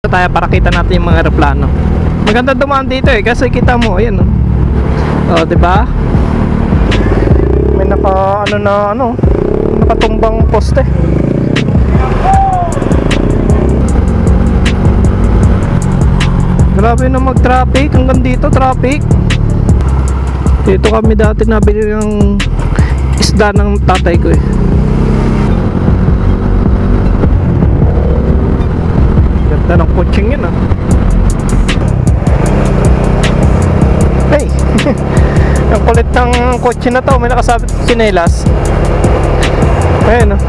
Tayo para kita natin yung mga eroplano. Maganda dumaan dito eh kasi kita mo, ayan oh. Oh, 'di ba? May nakatumbang poste. Grabe na mag-traffic hanggang dito, traffic. Dito kami dati nabili ng isda ng tatay ko eh. Ganda ng coaching yun ah. Hey! Ang kulit ng kotse na to, may nakasabit tsinelas. Ayun oh.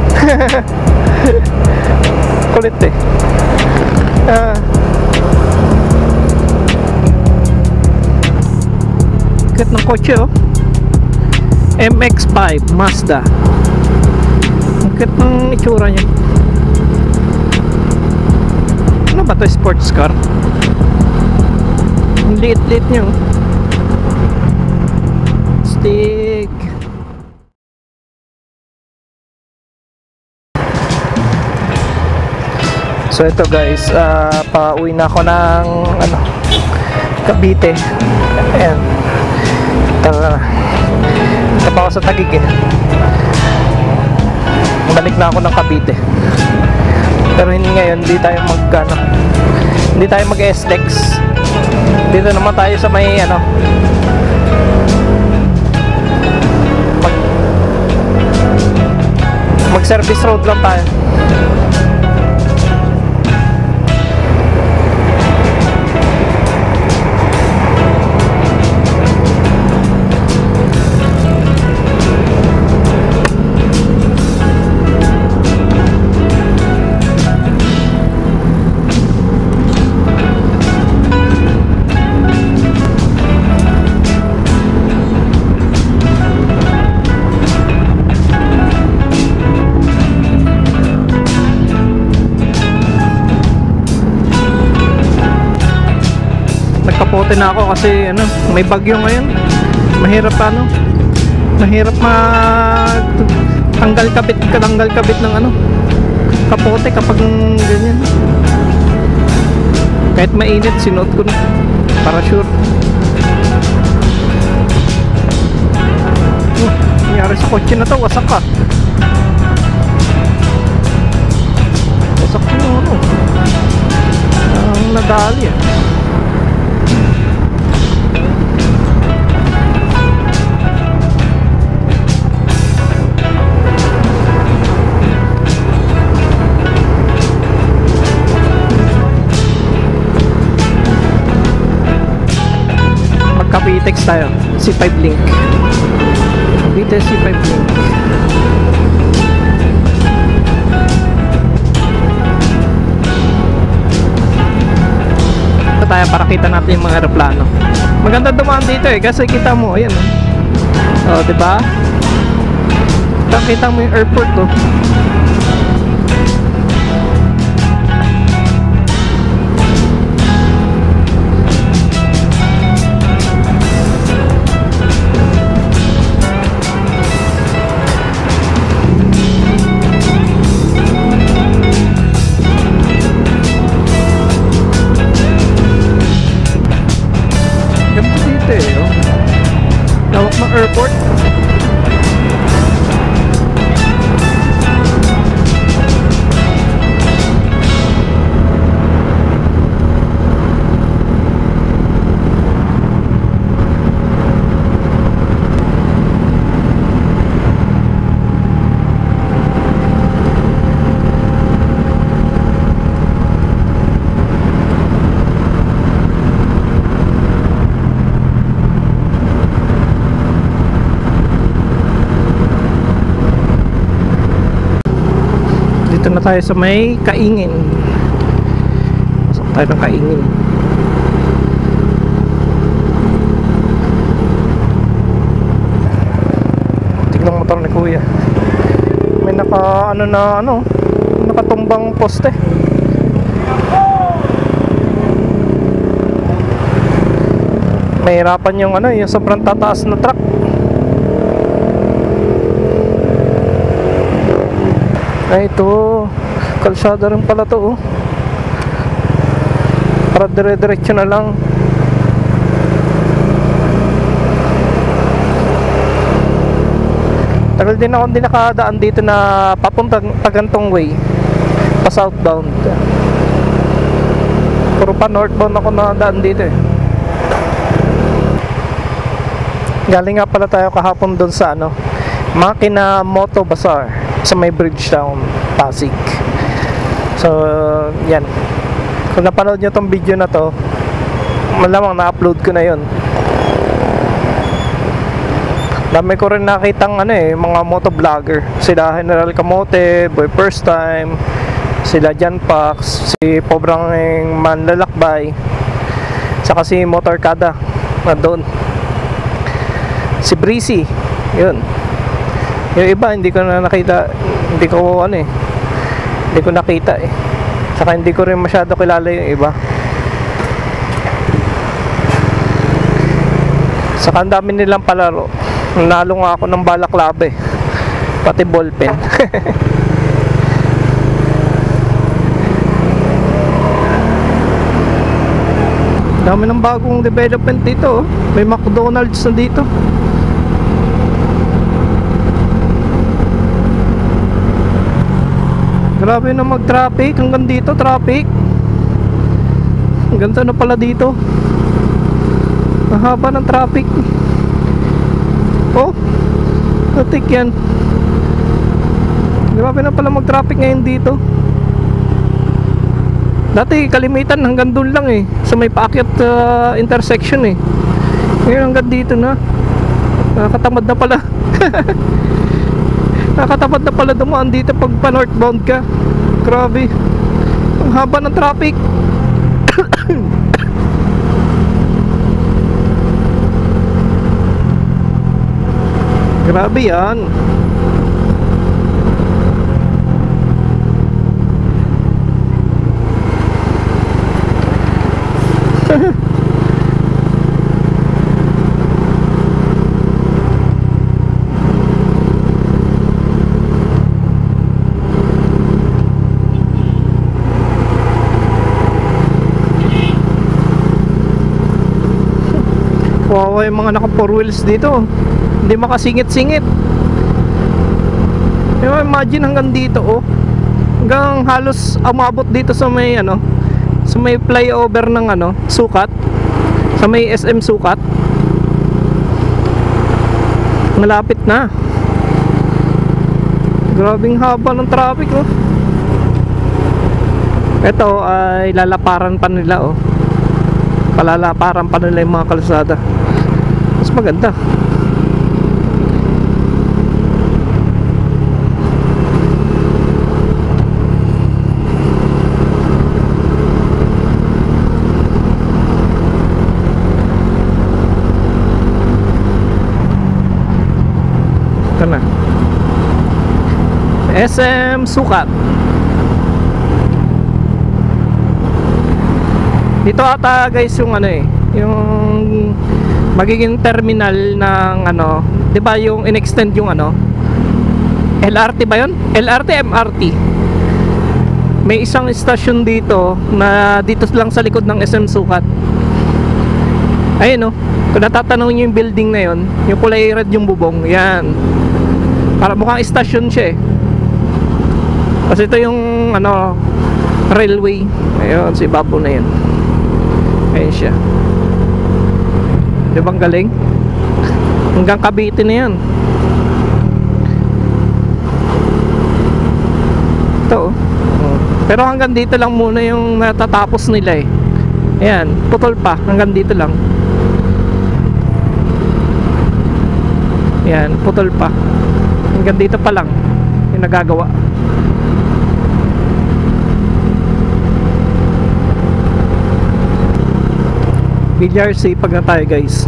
Kulit eh. Kulit ng kotse oh. MX-5 Mazda. Ang kulit ng itsura niya. Ano ba to, sports car? Ang liit-liit niya oh. Stick. So ito guys, pauwi na ako ng Cavite. Ayan. Tara na. Ito pa ako sa Taguig eh. Balik na ako ng Cavite. Pero ngayon hindi tayo hindi tayo mag-SLEX. Dito naman tayo sa may mag-service road lang tayo. Kapote na ako kasi may bagyo ngayon. Mahirap mahirap tanggal kabit ng kapote kapag ganyan. Kahit mainit sinuot ko na para sure. Nangyari sa kotse na to, wasak ka. Wasak yung ang nadali eh. Cavitex tayo, C5 Link. Cavite C5 Link. Ito tayo para kita natin yung mga eroplano. Maganda dumaan dito eh kasi kita mo, ayan oh. Oh, 'di ba? Kita mo yung airport oh. Lawak ng airport. Dito na tayo sa may Kaingin. Pasok tayo ng Kaingin. Tignan motor ni kuya. May nakatumbang poste. Mahirapan yung yung sobrang tataas na truck. Ay, ito kalsada rin pala to oh. para dire-diretso na lang. Tagal din ako hindi nakadaan dito na papuntang pagantong way, pa southbound. Puro pa northbound ako nakadaan dito eh. Galing nga pala tayo kahapon doon sa ano, Makina Moto Bazaar sa may Bridgetown, Pasig. So yan, kung napanood nyo tong video na to, malamang na-upload ko na yun. Dami ko rin nakitang ano eh, mga motovlogger. Sila General Kamote, Boy First Time, sila Jan Pax, si Pobrang Manlalakbay, saka si Motorkada na doon, si Breezy, yun. Yung iba hindi ko na nakita, hindi ko ano eh, hindi ko nakita eh. Saka hindi ko rin masyado kilala yung iba. Saka ang dami nilang palaro. Nalo nga ako ng balaklava eh, pati ballpen. Dami ng bagong development dito oh. May McDonald's na dito. Grabe na mag-traffic. Hanggang dito traffic. Hanggang na pala dito. Mahaba ng traffic. Oh, tatik yan. Grabe na pala mag-traffic ngayon dito. Dati kalimitan hanggang doon lang eh, sa may paakyat intersection eh. Ngayon hanggang dito na. Nakakatamad na pala. Nakakatamad na pala dumaan dito pag pa northbound ka. Grabe, ang haba ng traffic. Grabe yan. Wow, yung mga naka 4 wheels dito hindi makasingit-singit. Imagine hanggang dito oh, hanggang halos umabot dito sa may ano, sa may flyover ng ano, Sukat, sa may SM Sukat. Malapit na. Grabing haba ng traffic oh. Ito ay lalaparan pa nila oh, palalaparan pa nila yung mga kalsada. Mas maganda. Ito na, SM Sukat. Dito ata guys yung ano eh, yung magiging terminal ng ano, 'di ba yung in-extend yung ano, LRT ba 'yon? LRT, MRT. May isang station dito na dito lang sa likod ng SM Sukat. Ayun oh, kung natatanong niyo yung building na 'yon, yung kulay red yung bubong, yan. Para mukhang station siya eh. Kasi ito yung ano, railway. Ayun, si Babo na 'yan. Ayun siya. Di ba ang galing? Hanggang Cavite na yan. Ito oh. Pero hanggang dito lang muna yung natatapos nila eh. Ayan, putol pa. Hanggang dito lang. Ayan, putol pa. Hanggang dito pa lang yung nagagawa. BRC pag na tayo guys.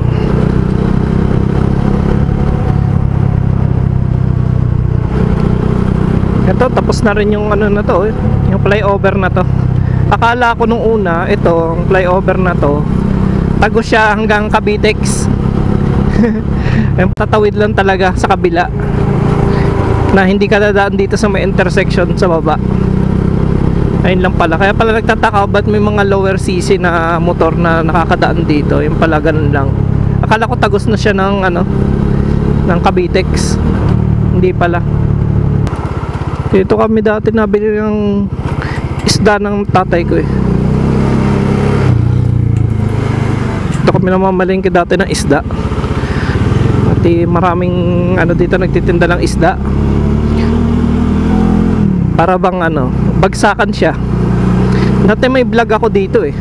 Ito tapos na rin yung ano na to, yung flyover na to. Akala ko nung una ito, ang flyover na to tago siya hanggang Cavitex. Tatawid lang talaga sa kabila, na hindi ka dadaan dito sa may intersection sa baba. Ayun lang pala. Kaya pala nagtataka ba't may mga lower cc na motor na nakakadaan dito. Yung pala ganun lang. Akala ko tagos na siya ng ano, ng Cavitex. Hindi pala. Dito kami dati nabili ng isda ng tatay ko eh. Dito kami namamalengke dati ng isda. At maraming ano dito nagtitinda ng isda. Para bang ano, bagsakan siya. Dati may vlog ako dito eh.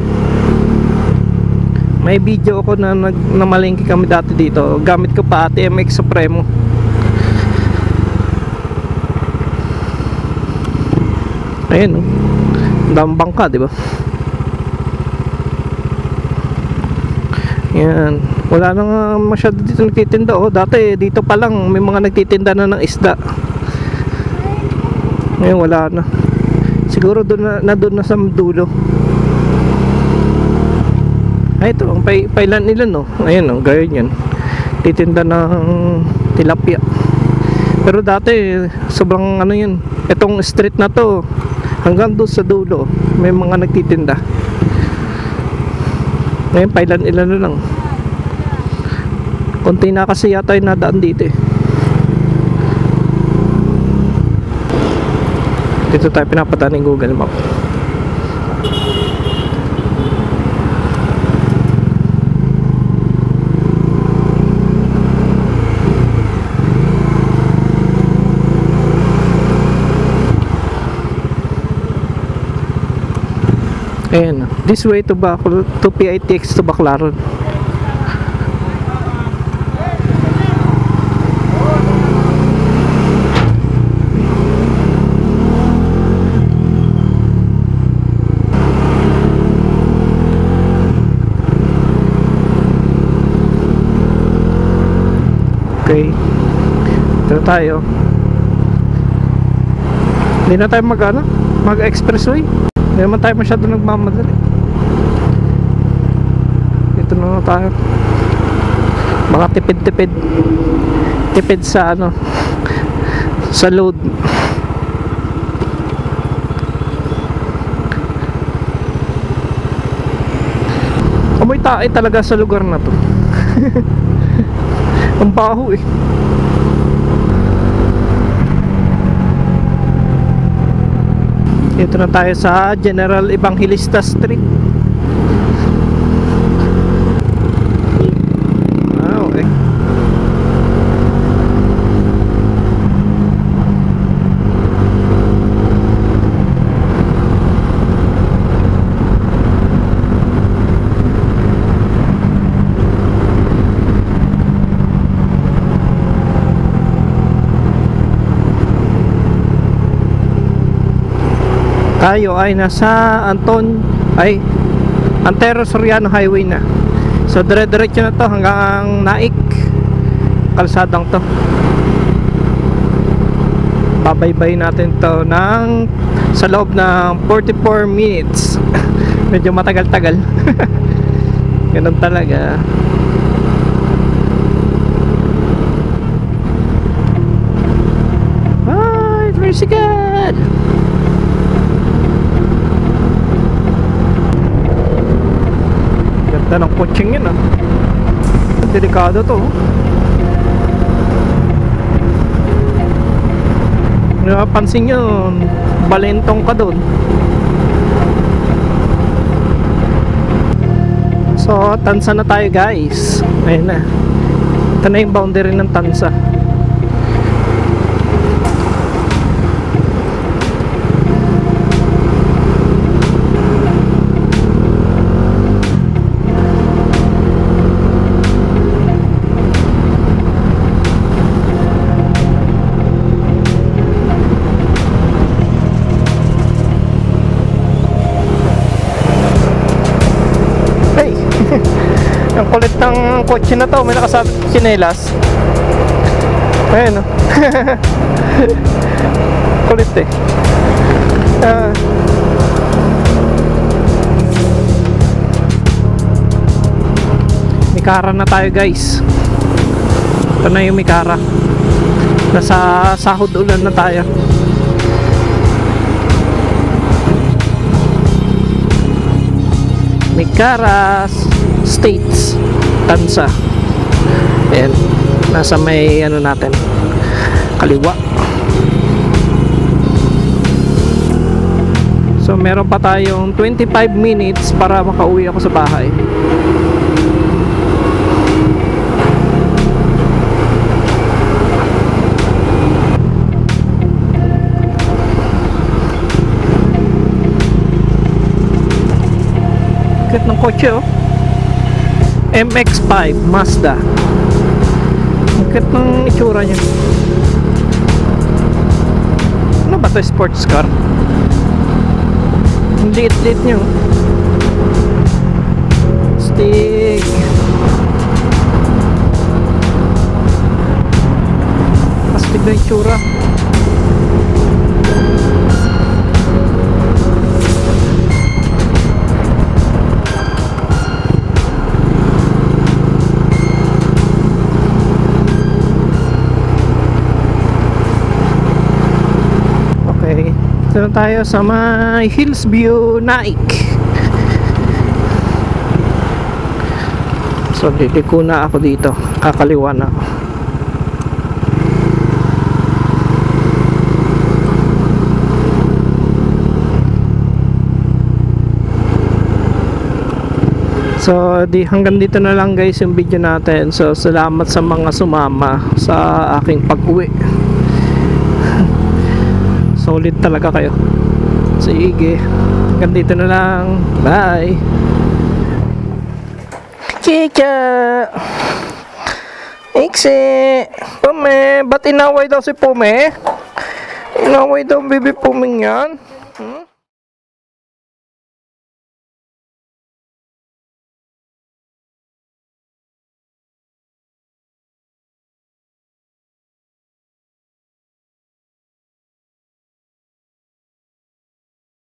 May video ako na namalengke kami dati dito. Gamit ko pa TMX Supremo. Ayun oh. Daming bangka, di ba? Yan. Wala na nga masyado dito nagtitinda oh. Dati dito pa lang may mga nagtitinda na ng isda. Ngayon wala na. Siguro doon na sa dulo. Ay ito, ang pailan nila no. Ayun oh, gayon yan. Titinda ng tilapia. Pero dati sobrang ano yun. Itong street na to hanggang doon sa dulo may mga nagtitinda. Ngayon pailan ilan na lang. Konti na kasi yata yung nadaan dito eh. Dito tayo pinapadaan ng Google Map. Ayan, this way to PITX to Baclaran. Okay, ito tayo. Hindi na tayo mag-expressway. Hindi naman tayo masyado nagmamadali. Ito na tayo. Baka tipid sa ano, sa load. Amoy tae talaga sa lugar na to. Ang baho eh. Dito na tayo sa General Evangelista Street. Okay. Tayo ay nasa Antero Soriano Highway na. So dire-diretso na to hanggang Naik. Kalsadang to. Babaybay natin to sa loob ng 44 minutes. Medyo matagal-tagal. Ganun talaga. Ay, mercy God. Ganda ng coaching yun ah. Delikado to. Napansin nyo, balentong ka doon. So, Tansa na tayo guys. Ayun na. Ito na yung boundary ng Tansa. Ang kulit ng kotse na to, may nakasabit tsinelas. Ayun o. Kulit eh. Mikara na tayo guys. Ito na yung Mikara. Nasa sahod ulan na tayo. Nicaras States, Tansa. Ayan, nasa may ano natin, kaliwa. So meron pa tayong 25 minutes para makauwi ako sa bahay. Kit ng kotse oh. MX-5 Mazda. Kit ng itsura niya. Ano ba ito? Sports car? Ang liit-liit niya oh. Stick. Astig na itsura. Dito na tayo sa may Hillsview, Naik. So liliko na ako dito, kakaliwa na ako. So hanggang dito na lang guys yung video natin. So salamat sa mga sumama sa aking pag-uwi. Solid talaga kayo. Sige, hanggang dito na lang. Bye. Chicha Iksi Pume. Ba't inaway daw si Pume? Inaway daw ang baby Puming yan?